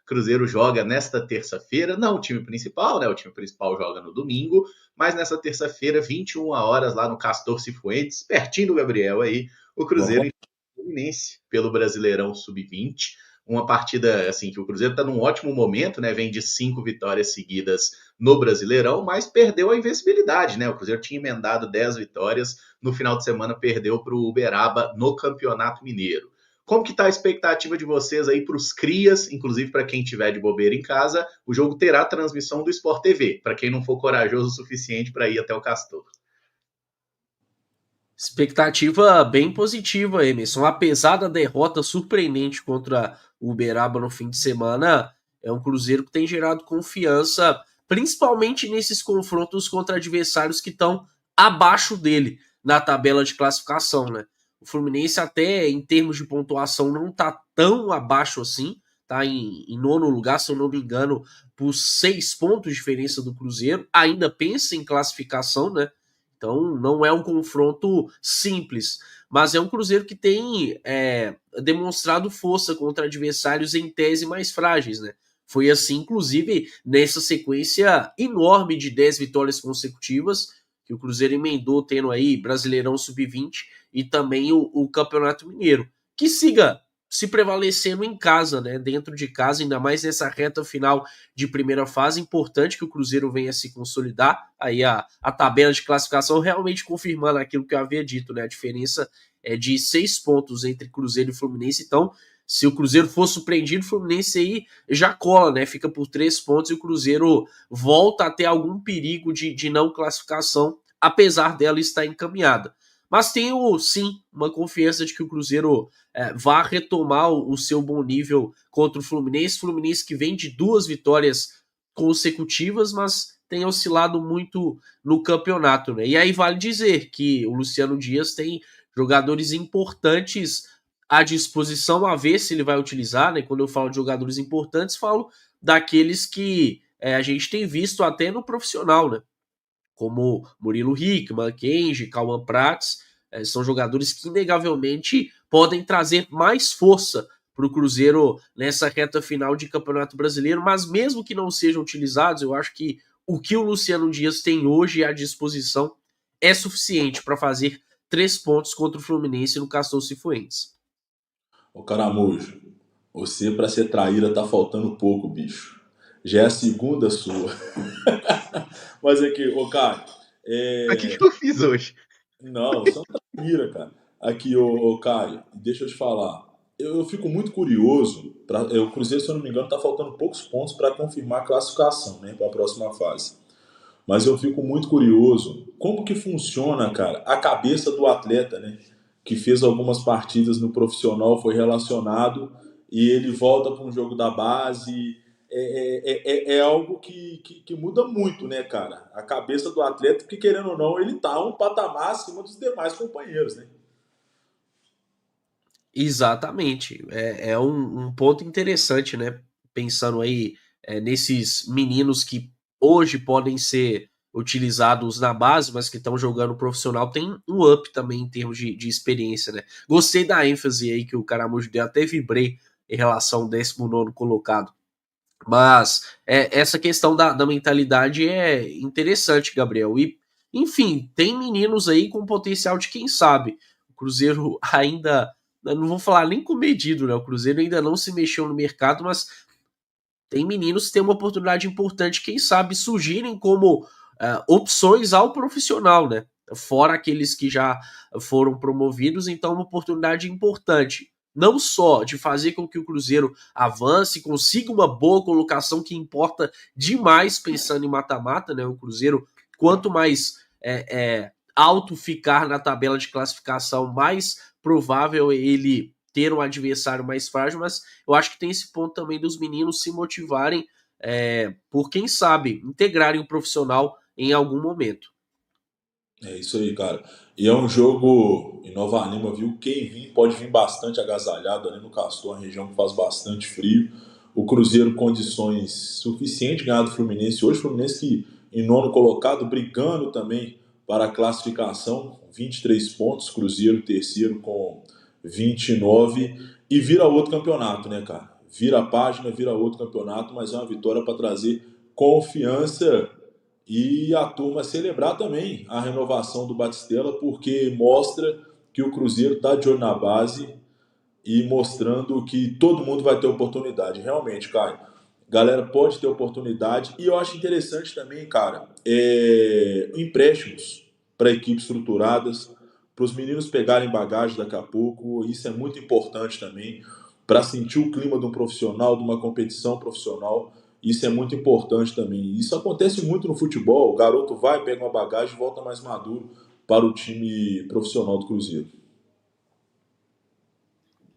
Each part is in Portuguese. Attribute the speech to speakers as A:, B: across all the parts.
A: Cruzeiro joga nesta terça-feira, não o time principal, né? O time principal joga no domingo, mas nessa terça-feira, 21 horas, lá no Castor Cifuentes, pertinho do Gabriel aí, o Cruzeiro
B: Bom,
A: enfrenta o Fluminense pelo Brasileirão Sub-20. Uma partida assim que o Cruzeiro está num ótimo momento, né? Vem de 5 vitórias seguidas no Brasileirão, mas perdeu a invencibilidade, né? O Cruzeiro tinha emendado 10 vitórias, no final de semana perdeu para o Uberaba no Campeonato Mineiro. Como que está a expectativa de vocês aí para os crias, inclusive para quem tiver de bobeira em casa, o jogo terá transmissão do Sport TV, para quem não for corajoso o suficiente para ir até o Castor.
C: Expectativa bem positiva, Emerson. Apesar da derrota surpreendente contra o Uberaba no fim de semana, é um Cruzeiro que tem gerado confiança, principalmente nesses confrontos contra adversários que estão abaixo dele na tabela de classificação, né? O Fluminense até em termos de pontuação não tá tão abaixo assim, tá em nono lugar, se eu não me engano, por 6 pontos de diferença do Cruzeiro, ainda pensa em classificação, né? Então não é um confronto simples, mas é um Cruzeiro que tem demonstrado força contra adversários em tese mais frágeis, né? Foi assim, inclusive, nessa sequência enorme de 10 vitórias consecutivas que o Cruzeiro emendou, tendo aí Brasileirão Sub-20 e também o Campeonato Mineiro. Que siga se prevalecendo em casa, né? Dentro de casa, ainda mais nessa reta final de primeira fase. Importante que o Cruzeiro venha se consolidar. Aí a tabela de classificação realmente confirmando aquilo que eu havia dito, né? A diferença é de 6 pontos entre Cruzeiro e Fluminense. Então, se o Cruzeiro for surpreendido, o Fluminense aí já cola, né? Fica por 3 pontos e o Cruzeiro volta a ter algum perigo de não classificação, apesar dela estar encaminhada. Mas tenho, sim, uma confiança de que o Cruzeiro vá retomar o seu bom nível contra o Fluminense. Fluminense que vem de 2 vitórias consecutivas, mas tem oscilado muito no campeonato, né? E aí vale dizer que o Luciano Dias tem jogadores importantes à disposição, a ver se ele vai utilizar, né? Quando eu falo de jogadores importantes, falo daqueles que a gente tem visto até no profissional, né? Como Murilo Hickman, Kenji, Cauã Prats, são jogadores que inegavelmente podem trazer mais força para o Cruzeiro nessa reta final de Campeonato Brasileiro, mas mesmo que não sejam utilizados, eu acho que o que o Luciano Dias tem hoje à disposição é suficiente para fazer 3 pontos contra o Fluminense no Castor Cifuentes.
B: ô Caramujo, você pra ser traíra tá faltando pouco, bicho. Já é a segunda sua. Mas aqui, ô Caio,
A: Mas o que eu fiz hoje?
B: não, você não tá traíra, cara. Aqui, ô Caio, deixa eu te falar. Eu fico muito curioso. O Cruzeiro, se eu não me engano, tá faltando poucos pontos para confirmar a classificação, né, para a próxima fase. Mas eu fico muito curioso como que funciona, cara, a cabeça do atleta, né? Que fez algumas partidas no profissional, foi relacionado e ele volta para um jogo da base. É algo que muda muito, né, cara? A cabeça do atleta, porque querendo ou não, ele tá um patamar acima dos demais companheiros, né?
C: Exatamente. É um ponto interessante, né? Pensando aí nesses meninos que hoje podem ser utilizados na base, mas que estão jogando profissional, tem um up também em termos de experiência, né? Gostei da ênfase aí que o Caramujo deu, até vibrei em relação ao 19º colocado. Mas essa questão da mentalidade é interessante, Gabriel. E, enfim, tem meninos aí com potencial de quem sabe. O Cruzeiro ainda, eu não vou falar nem comedido, né? O Cruzeiro ainda não se mexeu no mercado, mas tem meninos que têm uma oportunidade importante, quem sabe surgirem como opções ao profissional, né? Fora aqueles que já foram promovidos, então uma oportunidade importante. Não só de fazer com que o Cruzeiro avance, consiga uma boa colocação, que importa demais pensando em mata-mata, né? O Cruzeiro, quanto mais alto ficar na tabela de classificação, mais provável ele ter um adversário mais frágil, mas eu acho que tem esse ponto também dos meninos se motivarem por, quem sabe, integrarem o profissional em algum momento.
B: É isso aí, cara. E é um jogo em Nova Lima, viu? Quem vir pode vir bastante agasalhado ali no Castor, uma região que faz bastante frio. O Cruzeiro condições suficientes de ganhar do Fluminense. Hoje o Fluminense que em nono colocado, brigando também para a classificação, 23 pontos. Cruzeiro terceiro com 29 e vira outro campeonato, né, cara? vira a página, vira outro campeonato, mas é uma vitória para trazer confiança e a turma celebrar também a renovação do Batistella, porque mostra que o Cruzeiro está de olho na base e mostrando que todo mundo vai ter oportunidade. Realmente, Caio, galera pode ter oportunidade. E eu acho interessante também, cara, empréstimos para equipes estruturadas, para os meninos pegarem bagagem daqui a pouco. Isso é muito importante também, para sentir o clima de um profissional, de uma competição profissional. Isso é muito importante também. Isso acontece muito no futebol. O garoto vai, pega uma bagagem e volta mais maduro para o time profissional do Cruzeiro.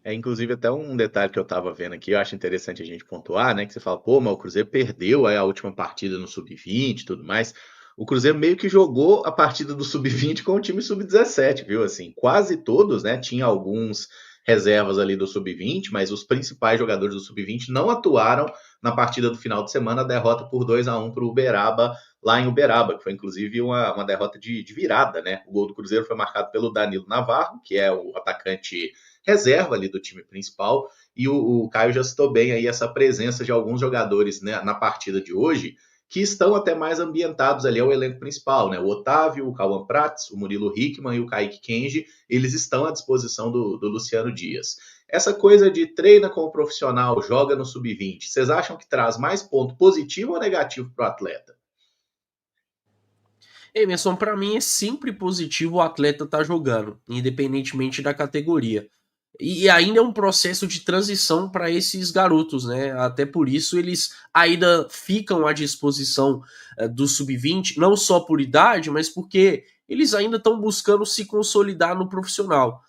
A: Inclusive, até um detalhe que eu tava vendo aqui, eu acho interessante a gente pontuar, né? Que você fala, pô, mas o Cruzeiro perdeu a última partida no Sub-20 e tudo mais. O Cruzeiro meio que jogou a partida do Sub-20 com o time Sub-17, viu? Assim, quase todos, né? Tinha alguns reservas ali do Sub-20, mas os principais jogadores do Sub-20 não atuaram na partida do final de semana, a derrota por 2-1 para o Uberaba, lá em Uberaba, que foi inclusive uma derrota de virada, né? O gol do Cruzeiro foi marcado pelo Danilo Navarro, que é o atacante reserva ali do time principal, e o Caio já citou bem aí essa presença de alguns jogadores, né, na partida de hoje, que estão até mais ambientados ali ao elenco principal, né? O Otávio, o Cauã Prats, o Murilo Hickman e o Kaique Kenji, eles estão à disposição do Luciano Dias. Essa coisa de treina com o profissional, joga no sub-20, vocês acham que traz mais ponto positivo ou negativo para o atleta?
C: Emerson, para mim é sempre positivo o atleta estar jogando, independentemente da categoria. E ainda é um processo de transição para esses garotos, né? Até por isso eles ainda ficam à disposição do sub-20, não só por idade, mas porque eles ainda estão buscando se consolidar no profissional.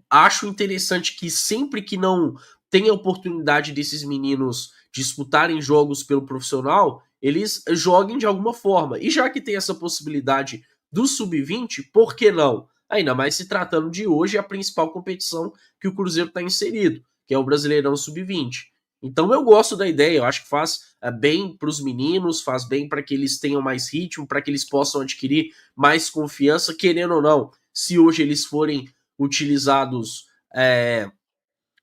C: Acho interessante que sempre que não tem a oportunidade desses meninos disputarem jogos pelo profissional, eles joguem de alguma forma. E já que tem essa possibilidade do sub-20, por que não? Ainda mais se tratando de hoje a principal competição que o Cruzeiro está inserido, que é o Brasileirão Sub-20. Então eu gosto da ideia, eu acho que faz bem para os meninos, faz bem para que eles tenham mais ritmo, para que eles possam adquirir mais confiança, querendo ou não. Se hoje eles forem utilizados,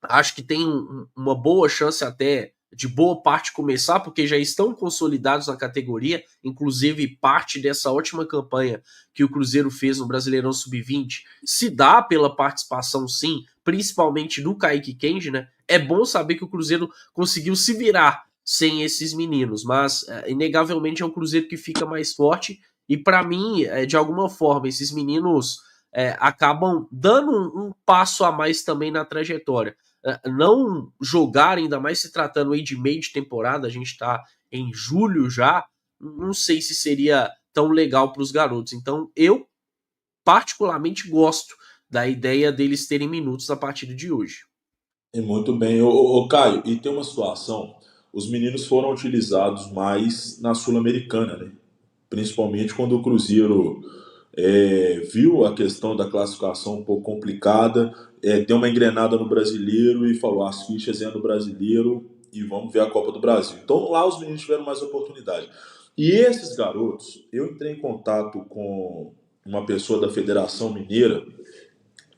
C: acho que tem uma boa chance até de boa parte começar, porque já estão consolidados na categoria, inclusive parte dessa ótima campanha que o Cruzeiro fez no Brasileirão Sub-20 se dá pela participação, sim, principalmente do Kaique Kenji, né? É bom saber que o Cruzeiro conseguiu se virar sem esses meninos, mas inegavelmente é um Cruzeiro que fica mais forte e para mim, de alguma forma, esses meninos acabam dando um passo a mais também na trajetória. Não jogar, ainda mais se tratando aí de meio de temporada, a gente está em julho já, não sei se seria tão legal para os garotos. Então, eu particularmente gosto da ideia deles terem minutos a partir de hoje.
B: E muito bem. Ô, Caio, e tem uma situação, os meninos foram utilizados mais na Sul-Americana, né? Principalmente quando o Cruzeiro viu a questão da classificação um pouco complicada, deu uma engrenada no Brasileiro e falou, as fichas é no Brasileiro e vamos ver a Copa do Brasil. Então lá os meninos tiveram mais oportunidade. E esses garotos, eu entrei em contato com uma pessoa da Federação Mineira,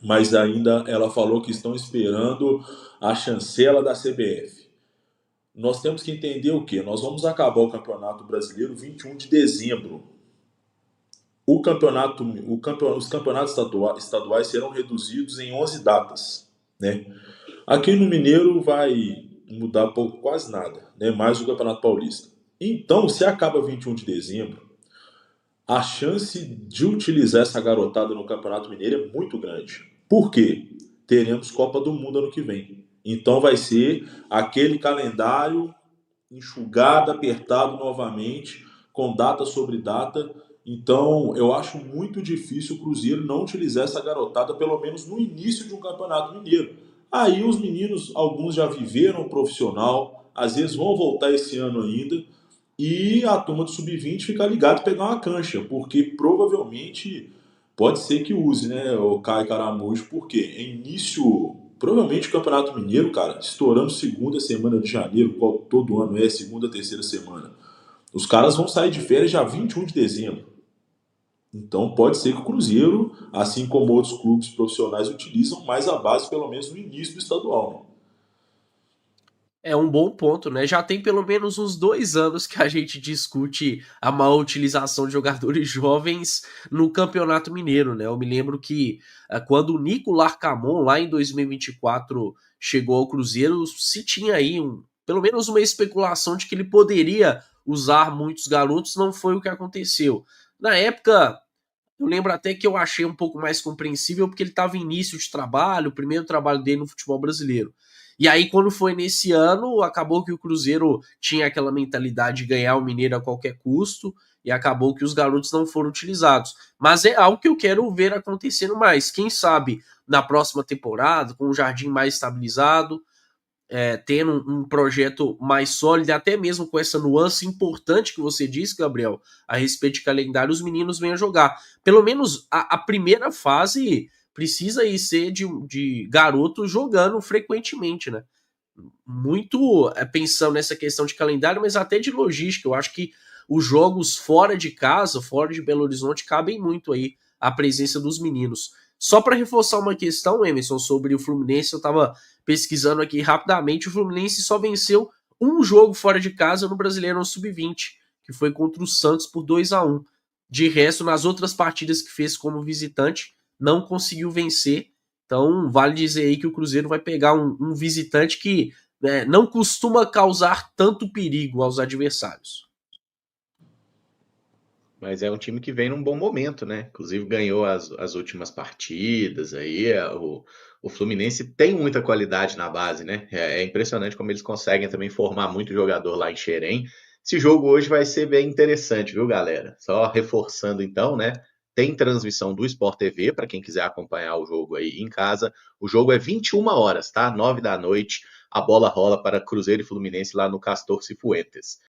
B: mas ainda ela falou que estão esperando a chancela da CBF. Nós temos que entender o quê? Nós vamos acabar o Campeonato Brasileiro 21 de dezembro. Os campeonatos estaduais serão reduzidos em 11 datas, né? Aqui no Mineiro vai mudar quase nada, né? Mais o Campeonato Paulista. Então, se acaba 21 de dezembro, a chance de utilizar essa garotada no Campeonato Mineiro é muito grande. Por quê? Teremos Copa do Mundo ano que vem. Então vai ser aquele calendário enxugado, apertado novamente, com data sobre data. Então, eu acho muito difícil o Cruzeiro não utilizar essa garotada, pelo menos no início de um campeonato mineiro. Aí os meninos, alguns já viveram o profissional, às vezes vão voltar esse ano ainda, e a turma do Sub-20 ficar ligado e pegar uma cancha, porque provavelmente pode ser que use, né, o Caio Caramujo, porque é início, provavelmente o Campeonato Mineiro, cara, estourando segunda semana de janeiro, qual todo ano é, segunda, terceira semana. Os caras vão sair de férias já 21 de dezembro. Então pode ser que o Cruzeiro, assim como outros clubes profissionais, utilizam mais a base, pelo menos no início do estadual.
C: É um bom ponto, né? Já tem pelo menos uns 2 anos que a gente discute a má utilização de jogadores jovens no Campeonato Mineiro, né? Eu me lembro que quando o Nico Larcamon, lá em 2024, chegou ao Cruzeiro, se tinha aí pelo menos uma especulação de que ele poderia usar muitos garotos, não foi o que aconteceu. Na época, eu lembro até que eu achei um pouco mais compreensível, porque ele estava em início de trabalho, o primeiro trabalho dele no futebol brasileiro. E aí, quando foi nesse ano, acabou que o Cruzeiro tinha aquela mentalidade de ganhar o Mineiro a qualquer custo, e acabou que os garotos não foram utilizados. Mas é algo que eu quero ver acontecendo mais. Quem sabe na próxima temporada, com o Jardim mais estabilizado, tendo um projeto mais sólido, até mesmo com essa nuance importante que você disse, Gabriel, a respeito de calendário, os meninos venham jogar. Pelo menos a primeira fase precisa aí ser de garotos jogando frequentemente, né? Muito pensando nessa questão de calendário, mas até de logística. Eu acho que os jogos fora de casa, fora de Belo Horizonte, cabem muito aí a presença dos meninos. Só para reforçar uma questão, Emerson, sobre o Fluminense, eu estava pesquisando aqui rapidamente, o Fluminense só venceu um jogo fora de casa no Brasileirão Sub-20, que foi contra o Santos por 2-1. De resto, nas outras partidas que fez como visitante, não conseguiu vencer. Então, vale dizer aí que o Cruzeiro vai pegar um visitante que não costuma causar tanto perigo aos adversários.
A: Mas é um time que vem num bom momento, né? Inclusive ganhou as últimas partidas aí. O Fluminense tem muita qualidade na base, né? É impressionante como eles conseguem também formar muito jogador lá em Xerém. Esse jogo hoje vai ser bem interessante, viu, galera? Só reforçando então, né? Tem transmissão do Sport TV para quem quiser acompanhar o jogo aí em casa. O jogo é 21 horas, tá? 9 da noite. A bola rola para Cruzeiro e Fluminense lá no Castor Cifuentes.